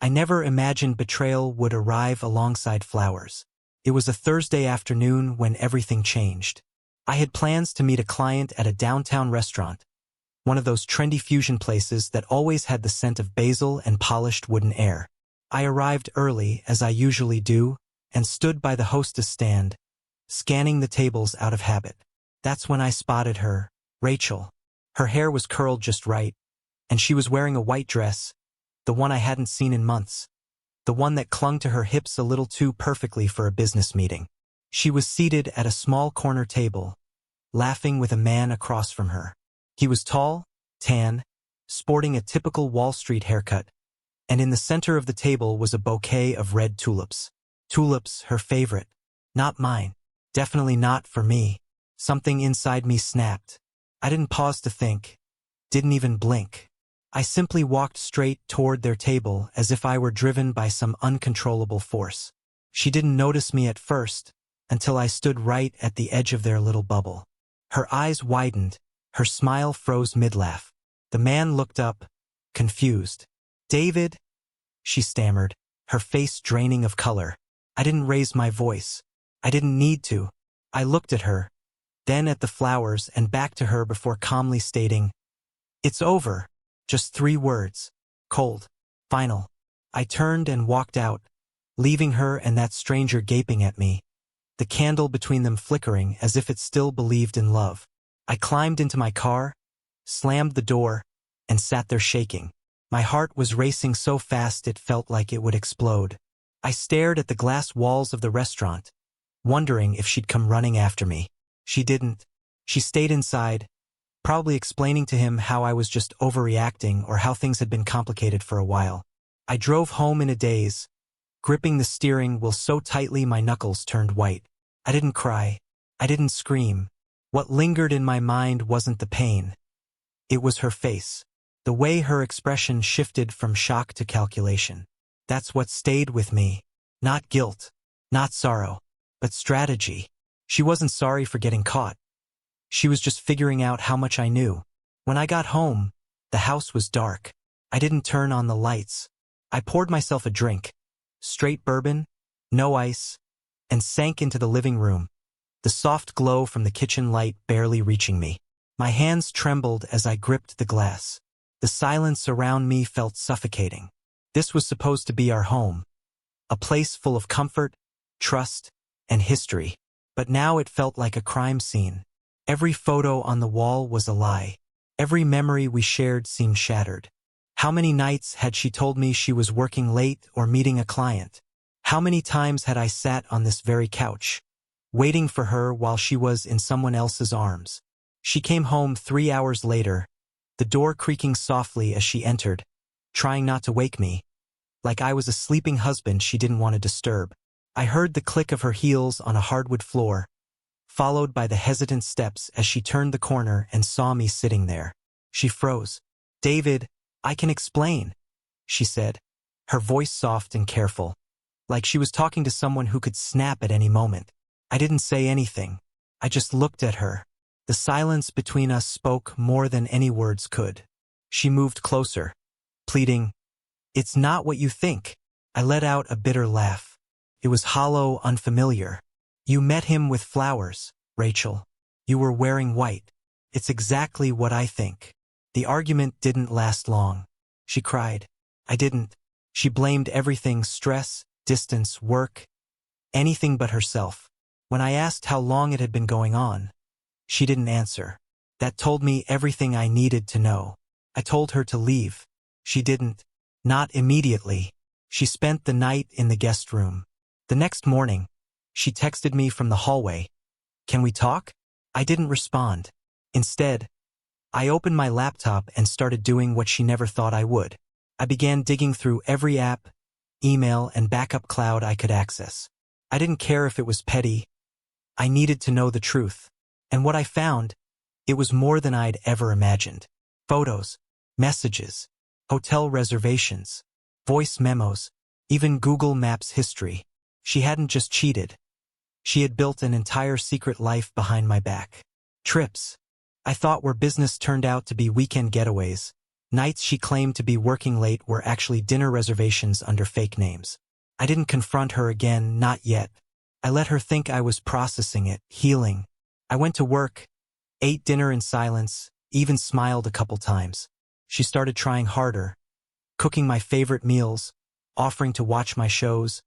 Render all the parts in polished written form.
I never imagined betrayal would arrive alongside flowers. It was a Thursday afternoon when everything changed. I had plans to meet a client at a downtown restaurant, one of those trendy fusion places that always had the scent of basil and polished wooden air. I arrived early, as I usually do, and stood by the hostess stand, scanning the tables out of habit. That's when I spotted her, Rachel. Her hair was curled just right, and she was wearing a white dress, the one I hadn't seen in months, the one that clung to her hips a little too perfectly for a business meeting. She was seated at a small corner table, laughing with a man across from her. He was tall, tan, sporting a typical Wall Street haircut, and in the center of the table was a bouquet of red tulips. Tulips, her favorite. Not mine. Definitely not for me. Something inside me snapped. I didn't pause to think. Didn't even blink. I simply walked straight toward their table as if I were driven by some uncontrollable force. She didn't notice me at first, until I stood right at the edge of their little bubble. Her eyes widened, her smile froze mid-laugh. The man looked up, confused. "David?" she stammered, her face draining of color. I didn't raise my voice. I didn't need to. I looked at her, then at the flowers and back to her before calmly stating, "It's over." Just 3 words. Cold. Final. I turned and walked out, leaving her and that stranger gaping at me, the candle between them flickering as if it still believed in love. I climbed into my car, slammed the door, and sat there shaking. My heart was racing so fast it felt like it would explode. I stared at the glass walls of the restaurant, wondering if she'd come running after me. She didn't. She stayed inside, probably explaining to him how I was just overreacting or how things had been complicated for a while. I drove home in a daze, gripping the steering wheel so tightly my knuckles turned white. I didn't cry. I didn't scream. What lingered in my mind wasn't the pain. It was her face. The way her expression shifted from shock to calculation. That's what stayed with me. Not guilt, not sorrow, but strategy. She wasn't sorry for getting caught. She was just figuring out how much I knew. When I got home, the house was dark. I didn't turn on the lights. I poured myself a drink, straight bourbon, no ice, and sank into the living room, the soft glow from the kitchen light barely reaching me. My hands trembled as I gripped the glass. The silence around me felt suffocating. This was supposed to be our home, a place full of comfort, trust, and history. But now it felt like a crime scene. Every photo on the wall was a lie. Every memory we shared seemed shattered. How many nights had she told me she was working late or meeting a client? How many times had I sat on this very couch, waiting for her while she was in someone else's arms? She came home 3 hours later, the door creaking softly as she entered, trying not to wake me, like I was a sleeping husband she didn't want to disturb. I heard the click of her heels on a hardwood floor, followed by the hesitant steps as she turned the corner and saw me sitting there. She froze. "David, I can explain," she said, her voice soft and careful, like she was talking to someone who could snap at any moment. I didn't say anything. I just looked at her. The silence between us spoke more than any words could. She moved closer, pleading, "It's not what you think." I let out a bitter laugh. It was hollow, unfamiliar. "You met him with flowers, Rachel. You were wearing white. It's exactly what I think." The argument didn't last long. She cried. I didn't. She blamed everything: stress, distance, work, anything but herself. When I asked how long it had been going on, she didn't answer. That told me everything I needed to know. I told her to leave. She didn't. Not immediately. She spent the night in the guest room. The next morning, she texted me from the hallway, "Can we talk?" I didn't respond. Instead, I opened my laptop and started doing what she never thought I would. I began digging through every app, email, and backup cloud I could access. I didn't care if it was petty. I needed to know the truth. And what I found, it was more than I'd ever imagined. Photos, messages, hotel reservations, voice memos, even Google Maps history. She hadn't just cheated. She had built an entire secret life behind my back. Trips I thought were business turned out to be weekend getaways. Nights she claimed to be working late were actually dinner reservations under fake names. I didn't confront her again, not yet. I let her think I was processing it, healing. I went to work, ate dinner in silence, even smiled a couple times. She started trying harder, cooking my favorite meals, offering to watch my shows,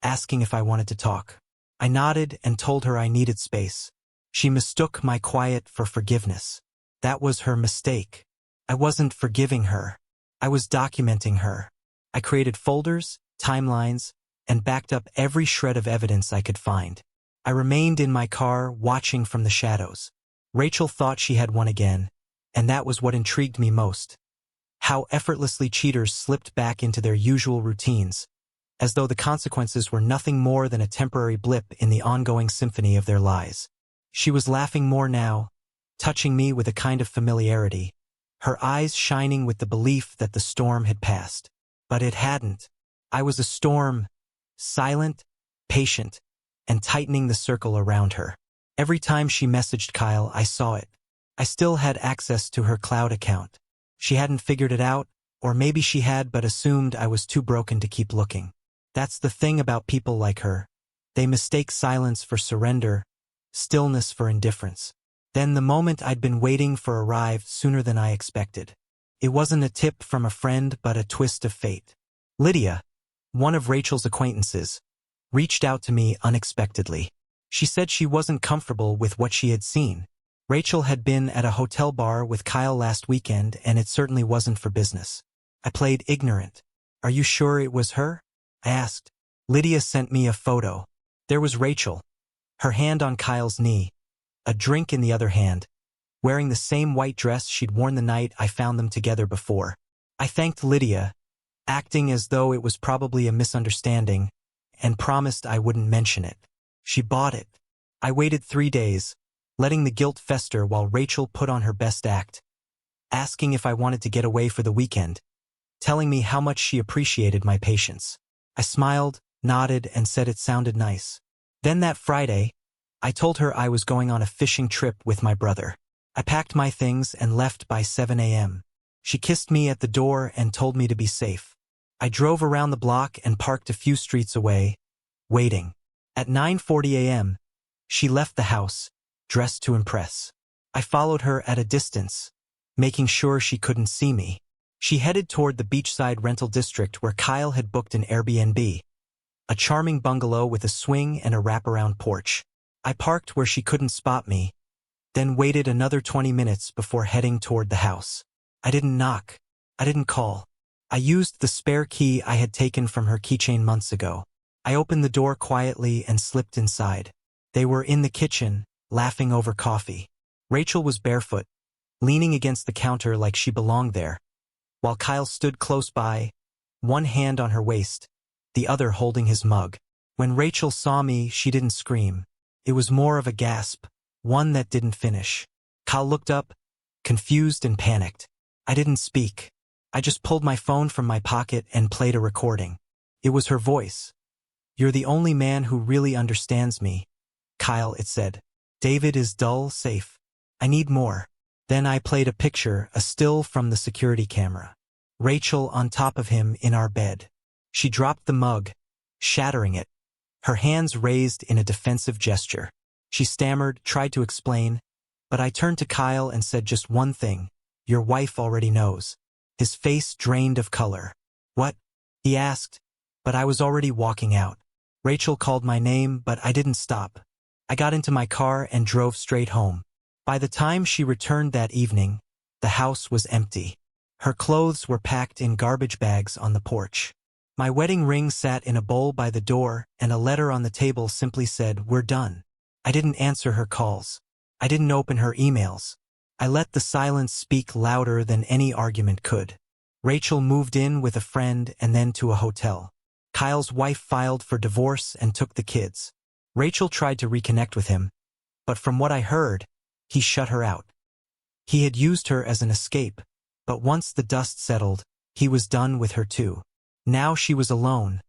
asking if I wanted to talk. I nodded and told her I needed space. She mistook my quiet for forgiveness. That was her mistake. I wasn't forgiving her. I was documenting her. I created folders, timelines, and backed up every shred of evidence I could find. I remained in my car, watching from the shadows. Rachel thought she had won again, and that was what intrigued me most. How effortlessly cheaters slipped back into their usual routines, as though the consequences were nothing more than a temporary blip in the ongoing symphony of their lies. She was laughing more now, touching me with a kind of familiarity, her eyes shining with the belief that the storm had passed. But it hadn't. I was a storm, silent, patient, and tightening the circle around her. Every time she messaged Kyle, I saw it. I still had access to her cloud account. She hadn't figured it out, or maybe she had but assumed I was too broken to keep looking. That's the thing about people like her. They mistake silence for surrender, stillness for indifference. Then the moment I'd been waiting for arrived sooner than I expected. It wasn't a tip from a friend but a twist of fate. Lydia, one of Rachel's acquaintances, reached out to me unexpectedly. She said she wasn't comfortable with what she had seen. Rachel had been at a hotel bar with Kyle last weekend and it certainly wasn't for business. I played ignorant. Are you sure it was her? I asked. Lydia sent me a photo. There was Rachel, her hand on Kyle's knee, a drink in the other hand, wearing the same white dress she'd worn the night I found them together before. I thanked Lydia, acting as though it was probably a misunderstanding, and promised I wouldn't mention it. She bought it. I waited 3 days, letting the guilt fester while Rachel put on her best act, asking if I wanted to get away for the weekend, telling me how much she appreciated my patience. I smiled, nodded, and said it sounded nice. Then that Friday, I told her I was going on a fishing trip with my brother. I packed my things and left by 7 a.m. She kissed me at the door and told me to be safe. I drove around the block and parked a few streets away, waiting. At 9:40 a.m., she left the house, dressed to impress. I followed her at a distance, making sure she couldn't see me. She headed toward the beachside rental district where Kyle had booked an Airbnb, a charming bungalow with a swing and a wraparound porch. I parked where she couldn't spot me, then waited another 20 minutes before heading toward the house. I didn't knock. I didn't call. I used the spare key I had taken from her keychain months ago. I opened the door quietly and slipped inside. They were in the kitchen, laughing over coffee. Rachel was barefoot, leaning against the counter like she belonged there, while Kyle stood close by, one hand on her waist, the other holding his mug. When Rachel saw me, she didn't scream. It was more of a gasp, one that didn't finish. Kyle looked up, confused and panicked. I didn't speak. I just pulled my phone from my pocket and played a recording. It was her voice. "You're the only man who really understands me, Kyle," it said. "David is dull, safe. I need more." Then I played a picture, a still from the security camera. Rachel on top of him in our bed. She dropped the mug, shattering it, her hands raised in a defensive gesture. She stammered, tried to explain, but I turned to Kyle and said just one thing: "Your wife already knows." His face drained of color. "What?" he asked, but I was already walking out. Rachel called my name, but I didn't stop. I got into my car and drove straight home. By the time she returned that evening, the house was empty. Her clothes were packed in garbage bags on the porch. My wedding ring sat in a bowl by the door, and a letter on the table simply said, "We're done." I didn't answer her calls. I didn't open her emails. I let the silence speak louder than any argument could. Rachel moved in with a friend and then to a hotel. Kyle's wife filed for divorce and took the kids. Rachel tried to reconnect with him, but from what I heard, he shut her out. He had used her as an escape, but once the dust settled, he was done with her too. Now she was alone,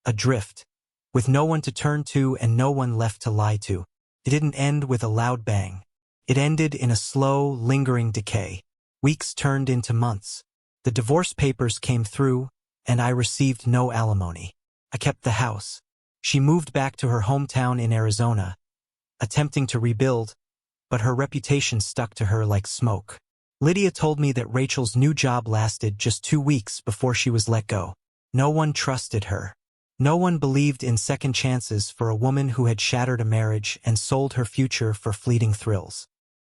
adrift, with no one to turn to and no one left to lie to. It didn't end with a loud bang. It ended in a slow, lingering decay. Weeks turned into months. The divorce papers came through, and I received no alimony. I kept the house. She moved back to her hometown in Arizona, attempting to rebuild, but her reputation stuck to her like smoke. Lydia told me that Rachel's new job lasted just 2 weeks before she was let go. No one trusted her. No one believed in second chances for a woman who had shattered a marriage and sold her future for fleeting thrills.